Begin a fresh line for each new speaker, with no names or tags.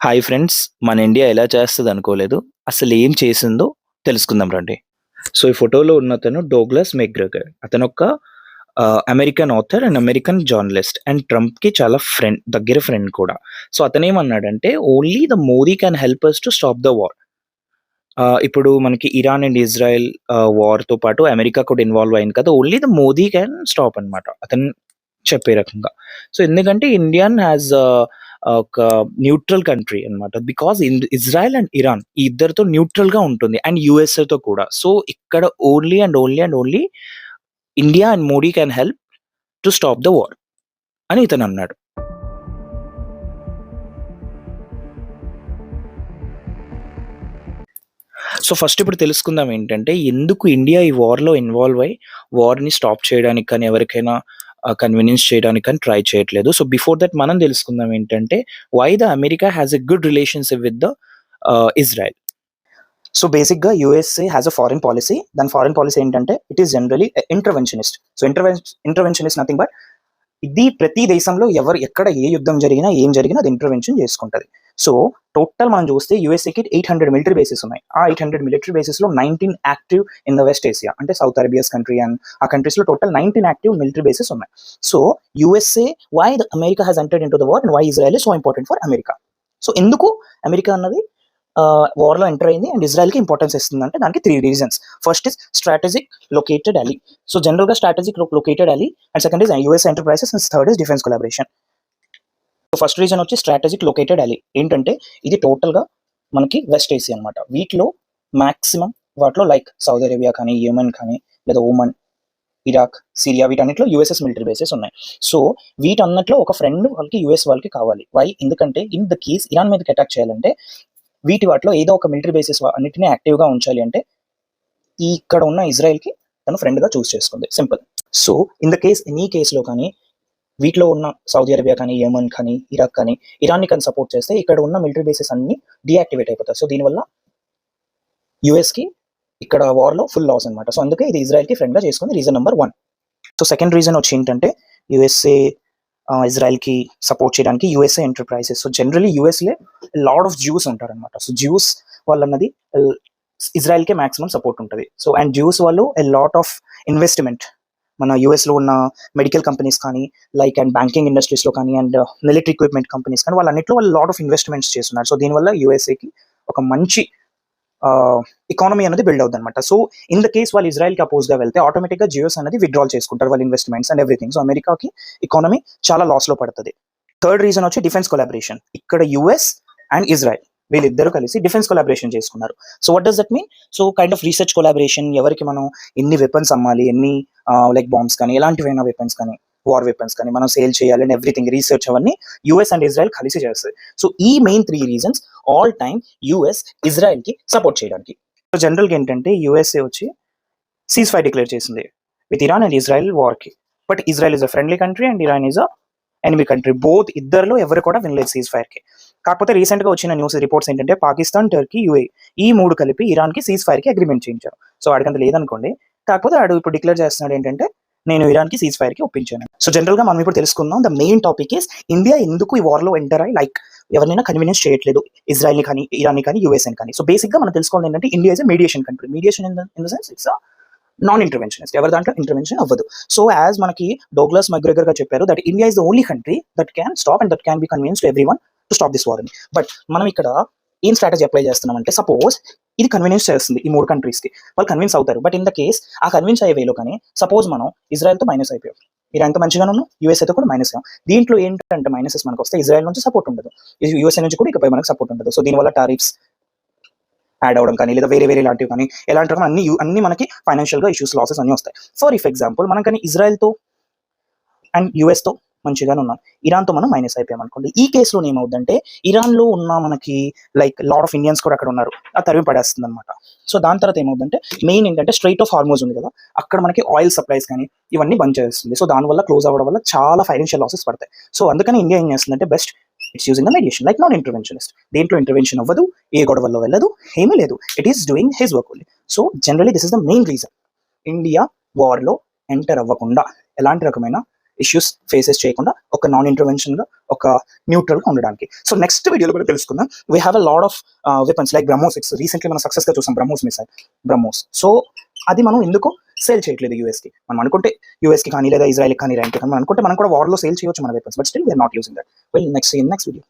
Hi friends! మన India ఎలా చేస్తదనుకోలేదు. అసలేం చేసిందో తెలుసుకుందాం రండి. సో, ఈ ఫోటోలో ఉన్నతను డోగ్లస్ మెక్‌గ్రెగర్. అతనొక American author and American journalist and ట్రంప్‌కి చాలా దగ్గర ఫ్రెండ్ కూడా. సో, అతనేమన్నాడంటే, "only the Modi can help us to stop the war." ఇప్పుడు మనకి ఇరాన్ అండ్ ఇజ్రాయెల్ వార్‌తో పాటు అమెరికా కూడా ఇన్వాల్వ్ అయింది కదా! Only the Modi can stop అనమాట. అతను చెప్పే రకంగా. సో, ఎందుకంటే ఇండియన్ హాస్ ఒక న్యూట్రల్ కంట్రీ అన్నమాట. బికాజ్ ఇజ్రాయెల్ అండ్ ఇరాన్ ఈ ఇద్దరితో న్యూట్రల్‌గా ఉంటుంది. అండ్ యూఎస్ఏతో కూడా. సో, ఇక్కడ only India and Modi can help to stop the war అని ఇతనన్నాడు. సో, ఫస్ట్ ఇప్పుడు తెలుసుకుందాం ఏంటంటే, ఎందుకు ఇండియా ఈ వార్‌లో ఇన్వాల్వ్ అయ్యి, వార్‌ని స్టాప్ చేయడానికి కానీ, ఎవరికైనా కన్వీనియన్స్ చేయడానికి కానీ ట్రై చేయట్లేదు. సో, బిఫోర్ దట్ మనం తెలుసుకుందాం ఏంటంటే, why the America has a good relationship with the Israel. So, బేసిక్‌గా USA has a foreign policy. దాని ఫారెన్ పాలిసీ ఏంటంటే, it is generally interventionist. So, intervention nothing but ఇది ప్రతి దేశంలో ఎక్కడ ఏ యుద్ధం జరిగినా, ఏం జరిగినా అది ఇంటర్వెన్షన్ చేసుకుంటది. సో, టోటల్ మనం చూస్తే యూఎస్ఏకి 800 మిలిటరీ బేసెస్ ఉన్నాయి. ఆ 800 మిలిటరీ బేసెస్‌లో 19 active in the West Asia. అంటే సౌత్ అరేబియాస్ కంట్రీ అండ్ ఆ కంట్రీస్‌లో టోటల్ 19 యాక్టివ్ మిలిటరీ బేసెస్ ఉన్నాయి. So, USA why the America has entered into the war and why Israel is so important for America. So, ఎందుకు America అన్నది వార్‌లో enter అయింది and ఇజ్రాయెల్‌కి importance ఇస్తుందంటే దానికి 3 reasons. First is strategic located ally. So, జనరల్‌గా strategic located ally and second is US enterprises and third is defence collaboration. So, first reason వచ్చి strategic located Ali. ఏంటంటే ఇది టోటల్‌గా మనకి వెస్ట్ ఏసియా అన్నమాట. వీటిలో మాక్సిమం వాటిలో లైక్ సౌదీ అరేబియా కానీ, యెమెన్ కానీ, లేదా ఒమన్, ఇరాక్, సిరియా వీటన్నిటిలో యూఎస్ఎస్ మిలిటరీ బేసెస్ ఉన్నాయి. సో, వీటన్నిటిలో ఒక ఫ్రెండ్ వాళ్ళకి యూఎస్ వాళ్ళకి కావాలి. వై? ఎందుకంటే ఇన్ ద కేస్ ఇరాన్ మీదకి అటాక్ చేయాలంటే వాటిలో ఏదో ఒక మిలిటరీ బేసెస్ అన్నిటిని యాక్టివ్‌గా ఉంచాలి అంటే, ఇక్కడ ఉన్న ఇజ్రాయెల్‌కి తను ఫ్రెండ్‌గా చూస్ చేసుకుంది. Simple. So, in the case any కేస్‌లో కానీ వీటిలో ఉన్న సౌదీ అరేబియా కానీ, యెమెన్ కానీ, ఇరాక్ కానీ, ఇరాన్‌ని కానీ సపోర్ట్ చేస్తే ఇక్కడ ఉన్న మిలిటరీ బేసెస్ అన్నీ డీయాక్టివేట్ అయిపోతాయి. సో, దీనివల్ల యూఎస్‌కి ఇక్కడ వార్‌లో ఫుల్ లాస్ అనమాట. సో, అందుకే ఇది ఇజ్రాయెల్‌కి ఫ్రెండ్‌గా చేసుకుంది. Reason number 1. So, second reason వచ్చి ఏంటంటే యూఎస్ఏ ఇజ్రాయెల్‌కి సపోర్ట్ చేయడానికి యూఎస్ఏ ఎంటర్‌ప్రైజెస్. సో, జనరల్లీ యూఎస్‌లో లాట్ ఆఫ్ జ్యూస్ ఉంటారనమాట. సో, జ్యూస్ వాళ్ళన్నది ఇజ్రాయెల్‌కే మాక్సిమం సపోర్ట్ ఉంటది. సో, అండ్ జ్యూస్ వాళ్ళు లాట్ ఆఫ్ ఇన్వెస్ట్‌మెంట్ మన యూఎస్‌లో ఉన్న మెడికల్ కంపెనీస్ కానీ, లైక్ అండ్ బ్యాంకింగ్ ఇండస్ట్రీస్‌లో కానీ, అండ్ మిలిటరీ ఎక్విప్‌మెంట్ కంపెనీస్ కానీ వాళ్ళన్నిట్లో వాళ్ళు లాట్ ఆఫ్ ఇన్వెస్ట్‌మెంట్స్ చేస్తున్నారు. సో, దీనివల్ల యూఎస్ఏకి ఒక మంచి ఎకానమీ అనేది బిల్డ్ అవుద్దనమాట. సో, ఇన్ ద కేస్ వాళ్ళు ఇజ్రాయెల్‌కి అపోజ్‌గా వెళ్తే ఆటోమేటిక్‌గా జియోస్ అనేది విత్‌డ్రాల్ చేసుకుంటారు వాళ్ళ ఇన్వెస్ట్‌మెంట్స్ అండ్ ఎవ్రీథింగ్. సో, అమెరికాకి ఎకానమీ చాలా లాస్‌లో పడతది. థర్డ్ రీజన్ వచ్చి డిఫెన్స్ కొలాబరేషన్. ఇక్కడ యూఎస్ అండ్ ఇజ్రాయెల్ వీళ్ళిద్దరూ కలిసి డిఫెన్స్ కొలాబరేషన్ చేసుకున్నారు. So, what does that mean? So, kind of research collaboration, ఎవరికి మనం ఎన్ని వెపన్స్ అమ్మాలి, ఎన్ని లైక్ బాంబ్స్ కానీ, ఎలాంటివైనా వెపన్స్ కానీ, వార్ వెపన్స్ కానీ మనం సేల్ చేయాలి అండ్ ఎవ్రీథింగ్ రీసెర్చ్ అవన్నీ యూఎస్ అండ్ ఇజ్రాయెల్ కలిసి చేస్తాయి. సో, ఈ main 3 reasons all time US ఇజ్రాయెల్‌కి సపోర్ట్ చేయడానికి. సో, జనరల్‌గా ఏంటంటే యూఎస్ఏ వచ్చి సీజ్ ఫైర్ డిక్లేర్ చేసింది విత్ ఇరాన్ అండ్ ఇజ్రాయెల్ వార్‌కి. But Israel is a friendly country and Iran is a enemy country. Both ఇద్దరిలో ఎవరు కూడా వినలేదు సీజ్ ఫైర్‌కి. కాకపోతే రీసెంట్‌గా వచ్చిన న్యూస్ రిపోర్ట్స్ ఏంటంటే పాకిస్తాన్, టర్కీ, యూఏఈ ఈ 3 కలిపి ఇరాన్‌కి సీజ్ ఫైర్‌కి అగ్రీమెంట్ చేయించారు. సో, ఆడికంత లేదనుకోండి. కాకపోతే ఆడు ఇప్పుడు డిక్లేర్ చేస్తున్నాడు ఏంటంటే నేను ఇరాన్‌కి సీజ్ ఫైర్‌కి ఒప్పించాను. సో, జనరల్‌గా మనం ఇప్పుడు తెలుసుకుందాం the main topic is India ఎందుకు ఈ వార్‌లో ఎంటర్ అయ్యి లైక్ ఎవరినైనా కన్వీనియన్స్ చేయట్లేదు. ఇజ్రాయెల్‌ని కానీ, ఇరాన్‌ని కానీ, యూఎస్‌ని కానీ. సో, బేసిక్‌గా మనం తెలుసుకోవాలి ఏంటంటే India is a mediation country. Mediation in the sense it's a non interventionist. ఎవరి దాంట్లో ఇంటర్వెన్షన్ అవ్వదు. సో, యాజ్ మనకి డోగ్లస్ మెక్‌గ్రెగర్ గారు చెప్పారు that India is the only country that can stop and that can be convince to everyone to stop this war అని. But మనం ఇక్కడ ఏం స్ట్రాటజీ అప్లై చేస్తున్నామంటే సపోజ్ ఇది కన్వీనియన్స్ చేస్తుంది ఈ 3 కంట్రీస్‌కి. వాళ్ళు కన్విన్స్ అవుతారు. బట్ ఇన్ ద కేస్ ఆ కన్విన్స్ అయ్యే వేలో కానీ సపోజ్ మనం ఇజ్రాయెల్‌తో మైనస్ అయిపోయాం. ఇరాన్‌తో మంచిగానే ఉన్నాం. యూఎస్ఏతో కూడా మైనస్ అయ్యాం. దీంట్లో ఏంటంటే మైనసెస్ మనకొస్తే ఇజ్రాయెల్ నుంచి సపోర్ట్ ఉండదు. యూఎస్ఏ నుంచి కూడా ఇకపై మనకు సపోర్ట్ ఉండదు. సో, దీనివల్ల టారిఫ్స్ యాడ్ అవ్వడం కానీ, లేదా వేరే లాంటివి కానీ, ఎలాంటి రకం అన్ని మనకి ఫైనాన్షియల్‌గా ఇష్యూస్, లాసెస్ అన్నీ వస్తాయి. ఫర్ ఎగ్జాంపుల్ మనం కానీ ఇజ్రాయెల్‌తో అండ్ యూఎస్‌తో మంచిగానే ఉన్నాం. ఇరాన్‌తో మనం మైనస్ అయిపోయాం అనుకోండి. ఈ కేస్‌లో ఏమవుద్దంటే ఇరాన్‌లో ఉన్న మనకి లైక్ లాట్ ఆఫ్ ఇండియన్స్ కూడా అక్కడ ఉన్నారు. అది తరిమి పడేస్తుందన్నమాట. సో, దాని తర్వాత ఏమవుద్దంటే మెయిన్ ఏంటంటే స్ట్రెయిట్ ఆఫ్ హార్మోజ్ ఉంది కదా! అక్కడ మనకి ఆయిల్ సప్లైస్ కానీ ఇవన్నీ బంద్ చేస్తుంది. సో, దానివల్ల క్లోజ్ అవ్వడం వల్ల చాలా ఫైనాన్షియల్ లాసెస్ పడతాయి. సో, అందుకని ఇండియా ఏం చేస్తుందంటే best it's using the mediation like non interventionist. దేంట్లో ఇంటర్వెన్షన్ అవ్వదు, ఏ గొడవల్లో వెళ్ళదు, ఏమీ లేదు. It is doing his work only. So, generally this is the main reason India వార్‌లో ఎంటర్ అవ్వకుండా ఎలాంటి రకమైన ఇష్యూస్ ఫేసెస్ చేయకుండా ఒక నాన్ ఇంటర్వెన్షన్గా ఒక న్యూట్రల్గా ఉండడానికి. సో నెక్స్ట్ వీడియోలో కూడా తెలుసుకుందాం. We have a lot of weapons like BrahMos 6 recently మనం సక్సెస్గా చూసాం బ్రహ్మోస్ మిసైల్ బ్రహ్మోస్. సో అది మనం ఎందుకు సేల్ చేయట్లేదు యూఎస్కి? మనం అనుకుంటే యూఎస్కి కానీ లేదా ఇజ్రాయల్కి కానీ ఇరాన్కి కానీ మనం అనుకుంటే మనం కూడా వార్లో సేల్ చేయొచ్చు మన weapons, but still we are not using that. Well next video.